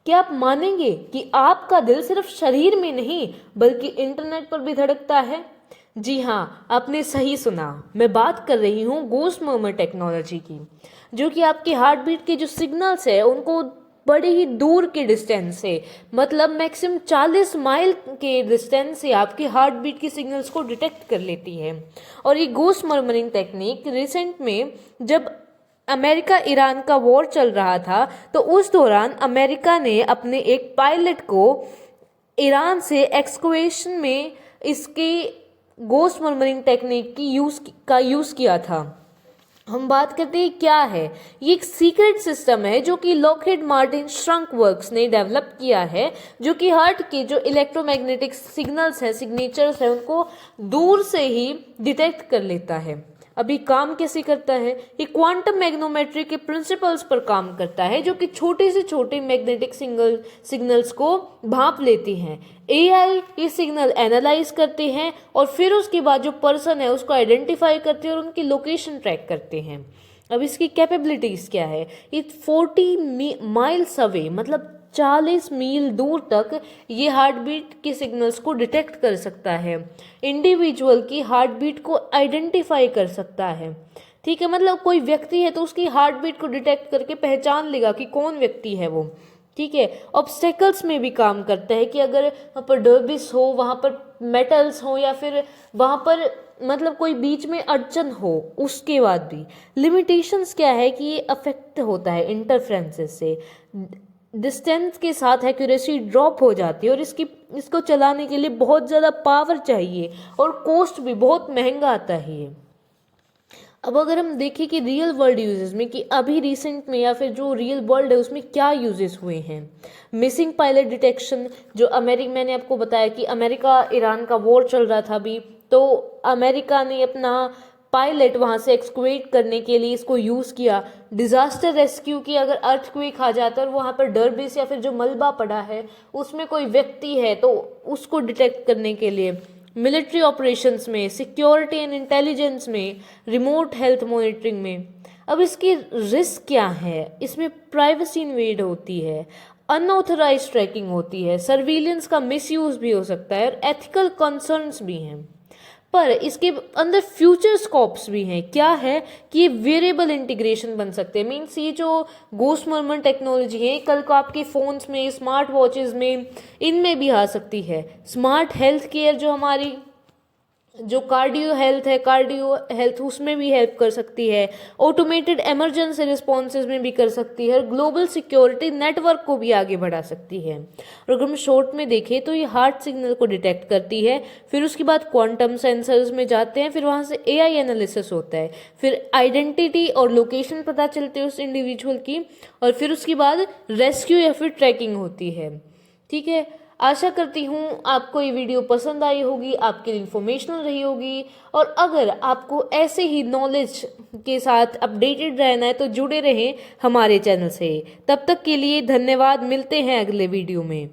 क्या आप मानेंगे कि आपका दिल सिर्फ शरीर में नहीं बल्कि इंटरनेट पर भी धड़कता है? जी हाँ, आपने सही सुना। मैं बात कर रही हूँ गोस्ट मर्मर टेक्नोलॉजी की, जो कि आपके हार्ट बीट के जो सिग्नल्स है उनको बड़े ही दूर के डिस्टेंस से, मतलब मैक्सिमम 40 माइल के डिस्टेंस से आपके हार्ट बीट के सिग्नल्स को डिटेक्ट कर लेती है। और ये गोस्ट मर्मरिंग टेक्निक रिसेंट में, जब अमेरिका ईरान का वॉर चल रहा था, तो उस दौरान अमेरिका ने अपने एक पायलट को ईरान से एक्सकवेशन में इसके गोस्ट मर्मरिंग टेक्निक की यूज़ किया था। हम बात करते हैं क्या है। ये एक सीक्रेट सिस्टम है जो कि लॉकहीड मार्टिन श्रंक वर्क्स ने डेवलप किया है, जो कि हार्ट के जो इलेक्ट्रोमैग्नेटिक सिग्नल्स हैं, सिग्नेचर्स हैं, उनको दूर से ही डिटेक्ट कर लेता है। अभी काम कैसे करता है? ये क्वांटम मैग्नेटोमेट्री के प्रिंसिपल्स पर काम करता है, जो कि छोटे से छोटे मैग्नेटिक सिग्नल्स को भांप लेती हैं। एआई ये सिग्नल एनालाइज करते हैं और फिर उसके बाद जो पर्सन है उसको आइडेंटिफाई करते हैं और उनकी लोकेशन ट्रैक करते हैं। अब इसकी कैपेबिलिटीज क्या है? ये 40 माइल्स अवे, मतलब 40 मील दूर तक ये हार्ट बीट के सिग्नल्स को डिटेक्ट कर सकता है। इंडिविजुअल की हार्ट बीट को आइडेंटिफाई कर सकता है। ठीक है, मतलब कोई व्यक्ति है तो उसकी हार्ट बीट को डिटेक्ट करके पहचान लेगा कि कौन व्यक्ति है वो। ठीक है, ऑब्स्टेकल्स में भी काम करता है कि अगर वहाँ पर डर्बिस हो, वहाँ पर मेटल्स हो, या फिर वहाँ पर मतलब कोई बीच में अड़चन हो, उसके बाद भी लिमिटेशंस क्या है कि ये अफेक्ट होता है इंटरफ्रेंसेस से। डिस्टेंस के साथ एक्यूरेसी ड्रॉप हो जाती है और इसको चलाने के लिए बहुत ज़्यादा पावर चाहिए और कॉस्ट भी बहुत महंगा आता है ये। अब अगर हम देखें कि रियल वर्ल्ड यूजेस में, कि अभी रिसेंट में या फिर जो रियल वर्ल्ड है उसमें क्या यूजेस हुए हैं। मिसिंग पायलट डिटेक्शन, जो मैंने आपको बताया कि अमेरिका ईरान का वॉर चल रहा था अभी, तो अमेरिका ने अपना पायलट वहाँ से एक्सक्वेट करने के लिए इसको यूज़ किया। डिज़ास्टर रेस्क्यू की, अगर अर्थक्वेक आ जाता है और वहाँ पर डरबेस या फिर जो मलबा पड़ा है उसमें कोई व्यक्ति है तो उसको डिटेक्ट करने के लिए। मिलिट्री ऑपरेशंस में, सिक्योरिटी एंड इंटेलिजेंस में, रिमोट हेल्थ मॉनिटरिंग में। अब इसकी रिस्क क्या है? इसमें प्राइवेसी इन्वेड होती है, अनऑथराइज्ड ट्रैकिंग होती है, सर्विलेंस का मिसयूज भी हो सकता है और एथिकल कंसर्न्स भी हैं। पर इसके अंदर फ्यूचर स्कोप्स भी हैं। क्या है कि ये वेरिएबल इंटीग्रेशन बन सकते हैं। मीन्स ये जो गोस्ट मर्मर टेक्नोलॉजी है कल को आपके फ़ोन्स में, स्मार्ट वॉचेस में, इनमें भी आ सकती है। स्मार्ट हेल्थ केयर, जो हमारी जो कार्डियो हेल्थ उसमें भी हेल्प कर सकती है। ऑटोमेटेड इमरजेंसी रिस्पॉन्सेज में भी कर सकती है और ग्लोबल सिक्योरिटी नेटवर्क को भी आगे बढ़ा सकती है। और अगर हम शॉर्ट में देखें तो ये हार्ट सिग्नल को डिटेक्ट करती है, फिर उसके बाद क्वांटम सेंसर्स में जाते हैं, फिर वहाँ से एआई एनालिसिस होता है, फिर आइडेंटिटी और लोकेशन पता चलती है उस इंडिविजुअल की, और फिर उसके बाद रेस्क्यू या फिर ट्रैकिंग होती है। ठीक है, आशा करती हूँ आपको ये वीडियो पसंद आई होगी, आपके लिए इन्फॉर्मेशनल रही होगी। और अगर आपको ऐसे ही नॉलेज के साथ अपडेटेड रहना है तो जुड़े रहें हमारे चैनल से। तब तक के लिए धन्यवाद, मिलते हैं अगले वीडियो में।